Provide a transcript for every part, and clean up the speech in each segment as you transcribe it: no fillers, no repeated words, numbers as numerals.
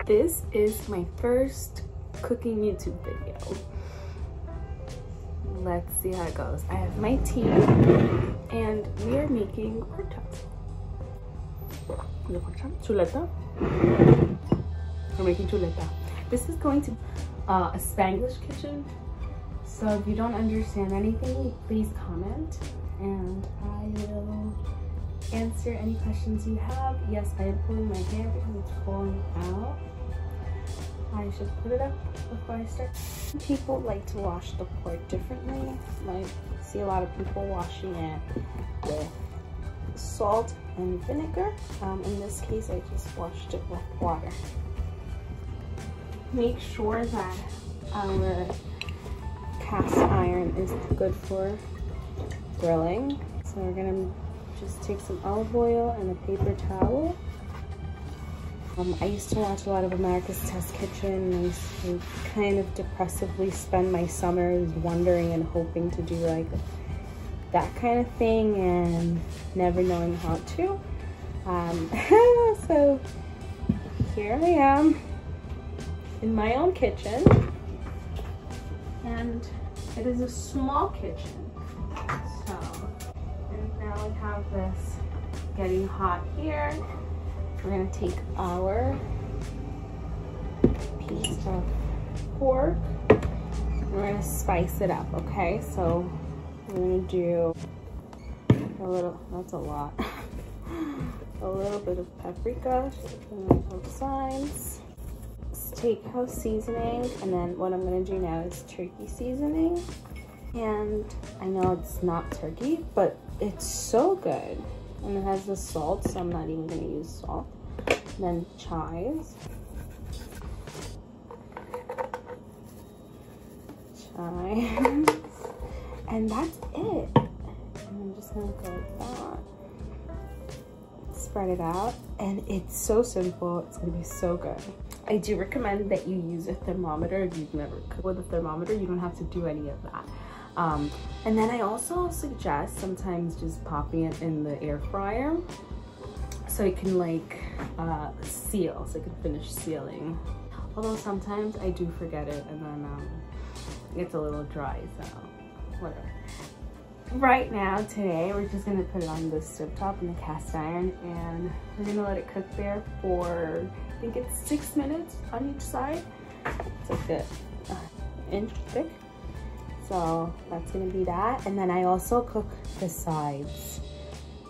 This is my first cooking YouTube video. Let's see how it goes. I have my tea and we are making pork chops. Chuleta. We're making chuleta. This is going to a Spanglish kitchen. So if you don't understand anything, please comment and I will answer any questions you have. Yes, I am pulling my hair because it's falling out. I should put it up before I start. People like to wash the pork differently. Like, see a lot of people washing it with salt and vinegar. In this case, I just washed it with water. Make sure that our cast iron is good for grilling. So we're gonna just take some olive oil and a paper towel. I used to watch a lot of America's Test Kitchen, and I used to kind of depressively spend my summers wondering and hoping to do like that kind of thing and never knowing how to. So here I am in my own kitchen, and it is a small kitchen. So, and now we have this getting hot here. We're gonna take our piece of pork and we're gonna spice it up, okay? So we're gonna do a little, that's a lot, a little bit of paprika on both sides. Steakhouse seasoning, and then what I'm gonna do now is turkey seasoning. And I know it's not turkey, but it's so good. And it has the salt, so I'm not even gonna use salt. Then chives. And that's it. And I'm just gonna go like that. Spread it out, and it's so simple. It's gonna be so good. I do recommend that you use a thermometer if you've never cooked with a thermometer. You don't have to do any of that. And then I also suggest sometimes just popping it in the air fryer so it can like seal, so it can finish sealing. Although sometimes I do forget it and then it gets a little dry, so whatever. Right now, today, we're just gonna put it on the stovetop in the cast iron, and we're gonna let it cook there for, I think it's 6 minutes on each side. It's like an inch thick. So that's gonna be that. And then I also cook the sides.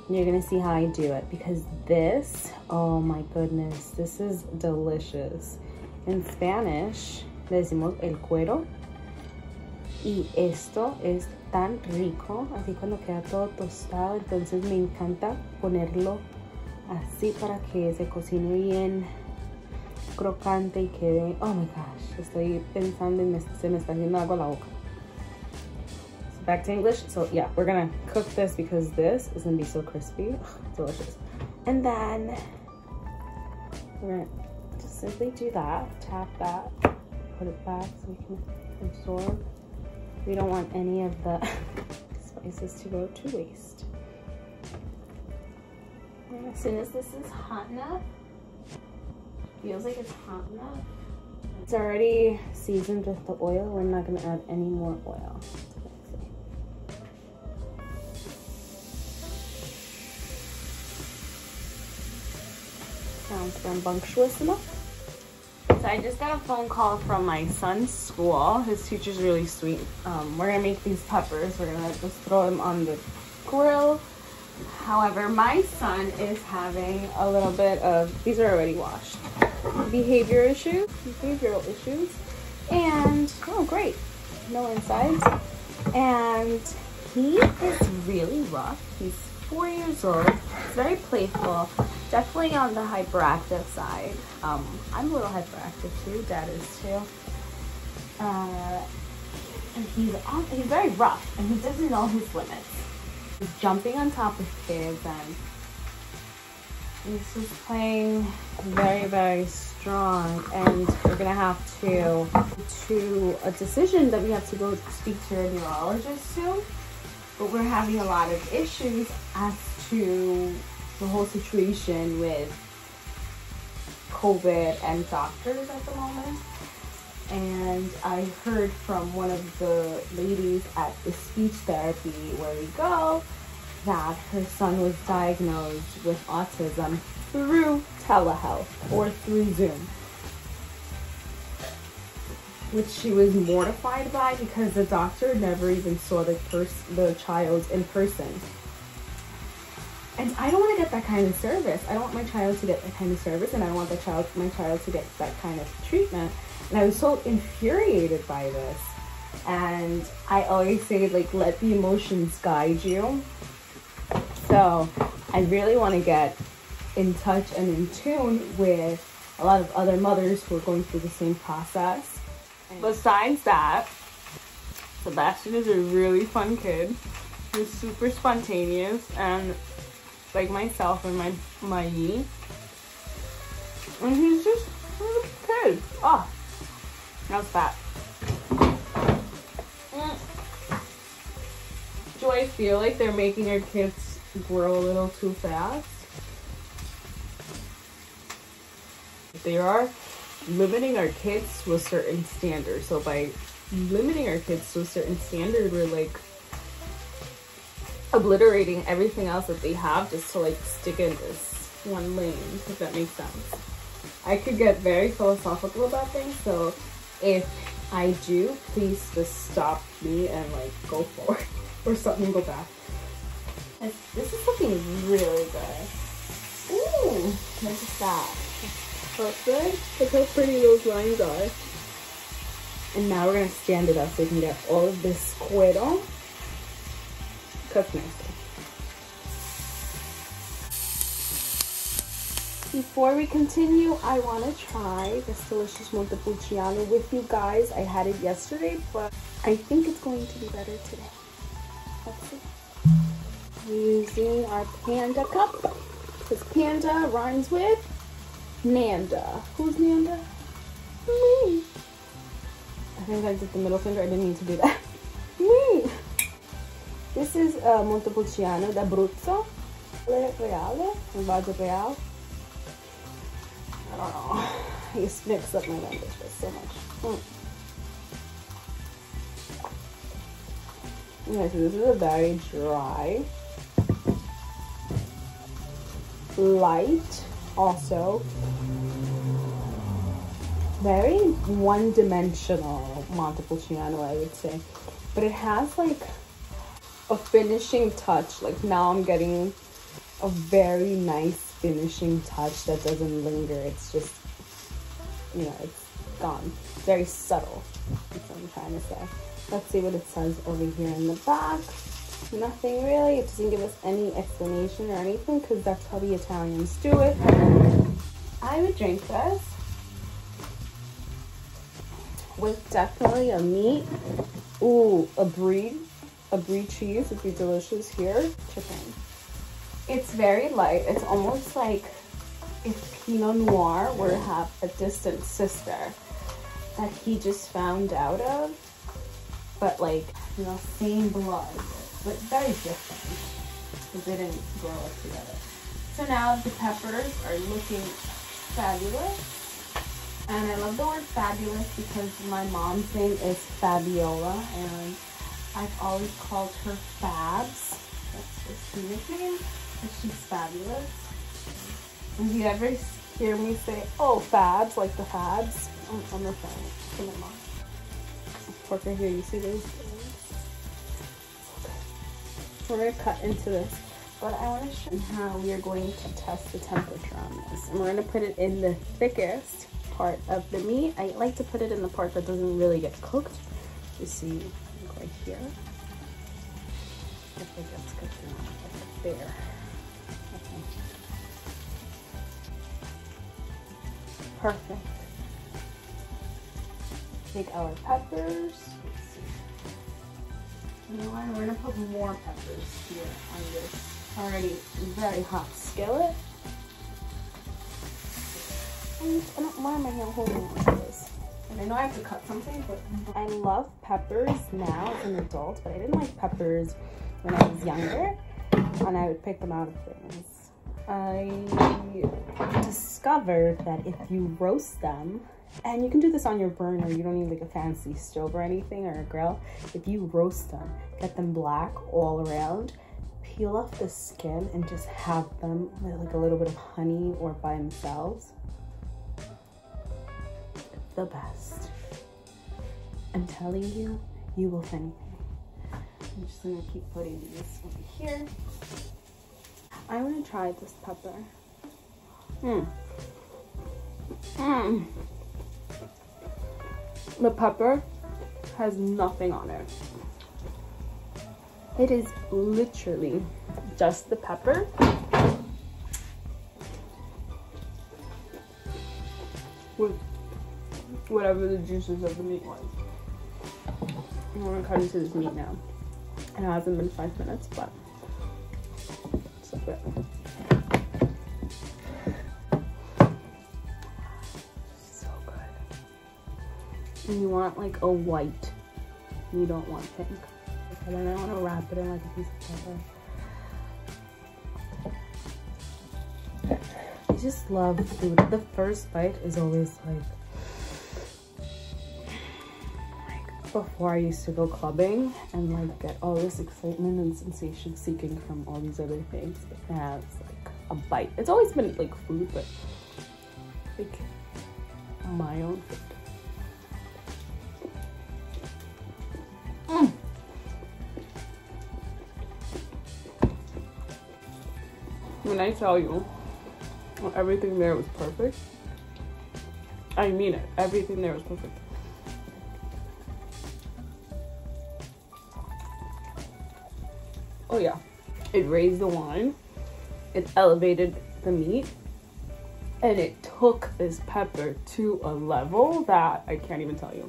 And you're gonna see how I do it, because this, oh my goodness, this is delicious. In Spanish, le decimos el cuero. Y esto es tan rico, así cuando queda todo tostado. Entonces me encanta ponerlo así para que se cocine bien crocante y quede, oh my gosh, estoy pensando y se me está haciendo agua la boca. Back to English. So yeah, we're gonna cook this because this is gonna be so crispy. Ugh, delicious. And then we're gonna just simply do that, tap that, put it back so we can absorb. We don't want any of the spices to go to waste. And as soon as this is hot enough, feels like it's hot enough, it's already seasoned with the oil. We're not gonna add any more oil. Sounds rambunctious enough. So I just got a phone call from my son's school. His teacher's really sweet. We're gonna make these peppers. We're gonna just throw them on the grill. However, my son is having a little bit of, these are already washed, behavioral issues. And, oh great, no insides. And he is really rough. He's 4 years old. He's very playful. Definitely on the hyperactive side. I'm a little hyperactive too. Dad is too. And he's very rough, and he doesn't know his limits. He's jumping on top of kids, and he's just playing very, very strong. And we're gonna have to a decision that we have to go speak to a neurologist soon. But we're having a lot of issues as to the whole situation with COVID and doctors at the moment. And I heard from one of the ladies at the speech therapy where we go that her son was diagnosed with autism through telehealth or through Zoom, which she was mortified by because the doctor never even saw the child in person. And I don't want to get that kind of service. I don't want my child to get that kind of service, and I don't want my child to get that kind of treatment. And I was so infuriated by this. And I always say, like, let the emotions guide you. So I really want to get in touch and in tune with a lot of other mothers who are going through the same process. Besides that, Sebastian is a really fun kid. He's super spontaneous and like myself and my knee. And he's just a kid. Oh, how's that? Do I feel like they're making our kids grow a little too fast? They are limiting our kids to a certain standard. So by limiting our kids to a certain standard, we're like obliterating everything else that they have just to like stick in this one lane, if that makes sense. I could get very philosophical about things, so if I do, please just stop me and like go forward or stop me and go back. This is looking really good. Ooh, look at that. Perfect. Look how pretty those lines are. And now we're gonna stand it up so we can get all of this cuero cooked nicely. Before we continue, I want to try this delicious Montepulciano with you guys. I had it yesterday, but I think it's going to be better today. Let's see. Using our panda cup, because panda rhymes with Nanda. Who's Nanda? Me. I think I did the middle finger. I didn't mean to do that. Me. This is Montepulciano d'Abruzzo. Reale. Selvaggio Real. I don't know. I used to mix up my language by so much. Okay, so this is a very dry, light, also very one-dimensional Montepulciano, I would say, but it has like a finishing touch. Like now I'm getting a very nice finishing touch that doesn't linger. It's just, you know, it's gone. Very subtle. That's what I'm trying to say. Let's see what it says over here in the back. Nothing really. It doesn't give us any explanation or anything because that's how the Italians do it. I would drink this with definitely a meat. Ooh, a brie cheese would be delicious here. Chicken. It's very light. It's almost like if Pinot Noir were to have a distant sister that he just found out of, but like, you know, same blood, but very different because they didn't grow up together. So now the peppers are looking fabulous. And I love the word fabulous because my mom's name is Fabiola and I've always called her Fabs. That's her nickname. She's fabulous. And do you ever hear me say, oh, Fabs, like the Fabs? I'm referring to my mom. Pork right here, you see those? Okay. We're going to cut into this. But I want to show you how we are going to test the temperature on this. And we're going to put it in the thickest part of the meat. I like to put it in the part that doesn't really get cooked. You see, like right here. If it gets cooked enough, like there. Okay. Perfect. Take our peppers. Let's see. You know what? We're gonna put more peppers here on this already very hot skillet. Why am I holding on to this? And I know I have to cut something, but I love peppers now as an adult, but I didn't like peppers when I was younger, and I would pick them out of things. I discovered that if you roast them, and you can do this on your burner, you don't need like a fancy stove or anything or a grill. If you roast them, get them black all around, peel off the skin and just have them with like a little bit of honey or by themselves. The best. I'm telling you, you will thank me. I'm just gonna keep putting these over here. I want to try this pepper. The pepper has nothing on it. It is literally just the pepper with whatever the juices of the meat was. I'm gonna cut into this meat now. It hasn't been 5 minutes, but it's so good. So good. And you want like a white. You don't want pink. And then I want to wrap it in like a piece of pepper. I just love food. The first bite is always like before I used to go clubbing and like get all this excitement and sensation seeking from all these other things. But now it's like a bite. It's always been like food, but like my own food. When I tell you everything there was perfect, I mean it. Everything there was perfect. Oh yeah, it raised the wine, it elevated the meat, and it took this pepper to a level that I can't even tell you.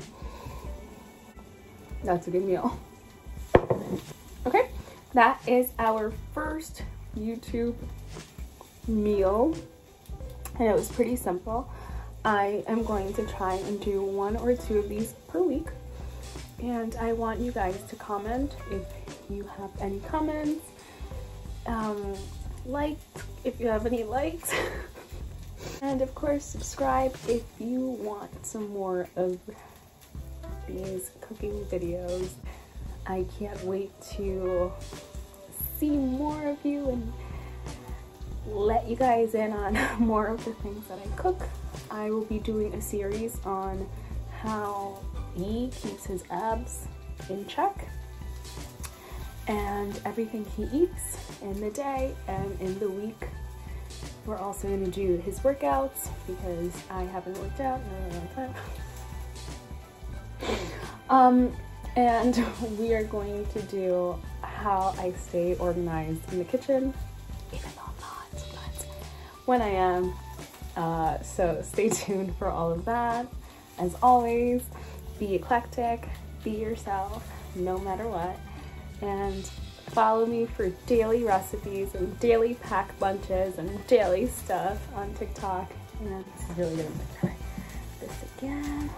That's a good meal. Okay, that is our first YouTube meal, and it was pretty simple. I am going to try and do 1 or 2 of these per week, and I want you guys to comment if you have any comments, like if you have any likes, and of course subscribe if you want some more of these cooking videos. I can't wait to see more of you and let you guys in on more of the things that I cook. I will be doing a series on how he keeps his abs in check and everything he eats in the day and in the week. We're also going to do his workouts because I haven't worked out in a really long time. And we are going to do how I stay organized in the kitchen, even though I'm not, but when I am. So stay tuned for all of that. As always, be eclectic, be yourself, no matter what, and follow me for daily recipes and daily pack bunches and daily stuff on TikTok. And this is really good. I'm gonna try this again.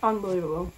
Unbelievable.